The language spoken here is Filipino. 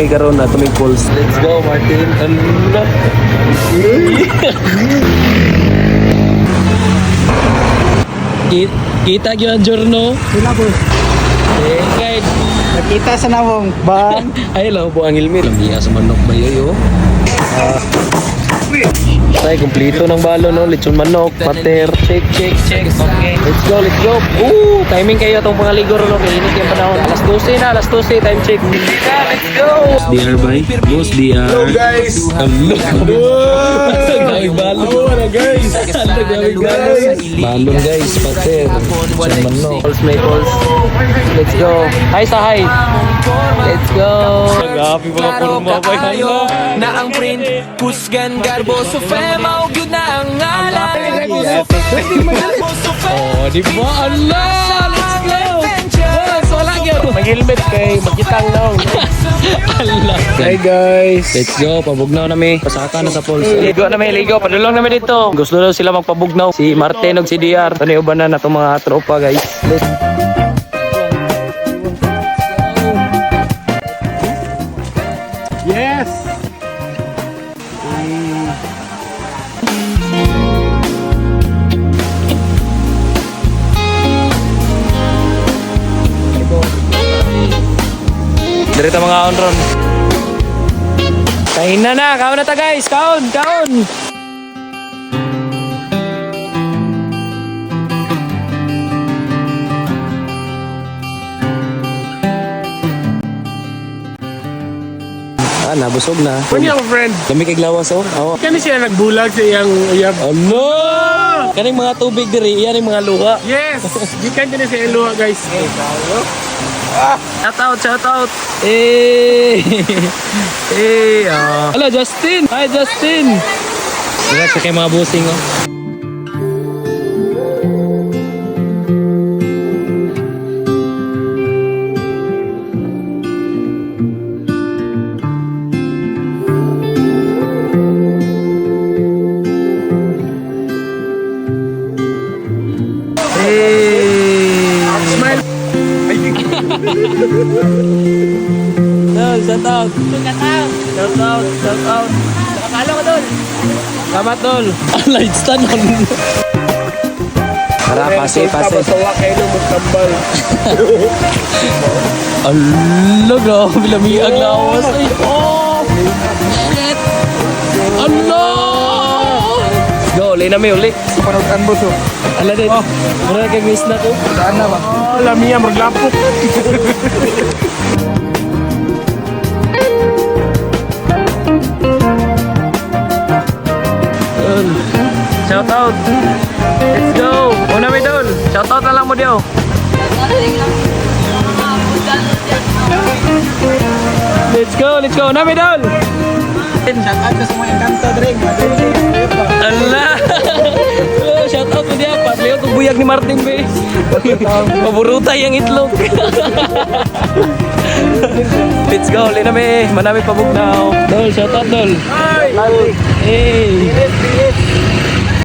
mi karon na tumig pulse. Let's go, Martin. Ano? Kita gyud ang journal. Sila po. Eh, guide. Nakita sa nawong bang. Ay, lang po ang helmet. Lamia sa manok ba yun, Tay, kumplito ng balo, no? Lechon manok, pater. Check. Okay. Let's go. Timing kayo itong mga ligor, no? Kaya init yung panahon. Alas 12 na, alas 12. Time check. Let's go. DR by? Boss DR. Hello guys. Hello. Gamig balon. Guys. Gamig balon. Balon, guys. Pater. Lechon manok. Maples. Let's go. Hi sa hi. Let's go. Nag-happy mga kurma ba yun? Na ang print, pusgan, garboso, fema, ugyod na ang ngalan. Oh, di ba? Allah! Let's go! Wala yun. Mag-helmet kay magkitang daw. Allah. Hi guys. Let's go, pabugnaw na mi. Pasaka na sa pulse. Ligo na mi, ligo. Padulong na mi dito. Gusto daw sila magpabugnaw. Si Martin ug si DR. Taniuban na itong mga tropa, guys. Yes. Dirito mga on-ron. Kain na. Kaon na ta, guys. Kaon. Nabusog na. Kanya ko friend. Lami kay glawas, oh. Oo. Kani siya nagbulag sa iyang uyab. Ano? Kaning mga tubig diri, yan yung mga luha. Yes. Gikan din sa iyang luha guys. Shout out. Hello, Justin. Hi, Justin. Relax sa kay mga busing, oh. Smile. Shout out. Nakakalo ko doon. Salamat, Tol. Lights tanon. Tara, pase. Tawa kayo nung magtambal. Allah, grabe lamiag lawas. Ay, oh! Shit! Allah! Go, uli na may uli. Panutan mo so. Ala din. Mura kay miss na ko. Saan na ba? Oh, lamia maglapok. Shout out. Let's go. Una may dol. Shout out na lang mo diyo. Let's go. Una may dol. Shout out sa mga kanto drink. Allah. Shout out mo diya. Patleo kung buyag ni Martin be. Paburutay ang itlog. Let's go. Uli na may. Manami pabugnaw. Dol, shout out dol. Hey.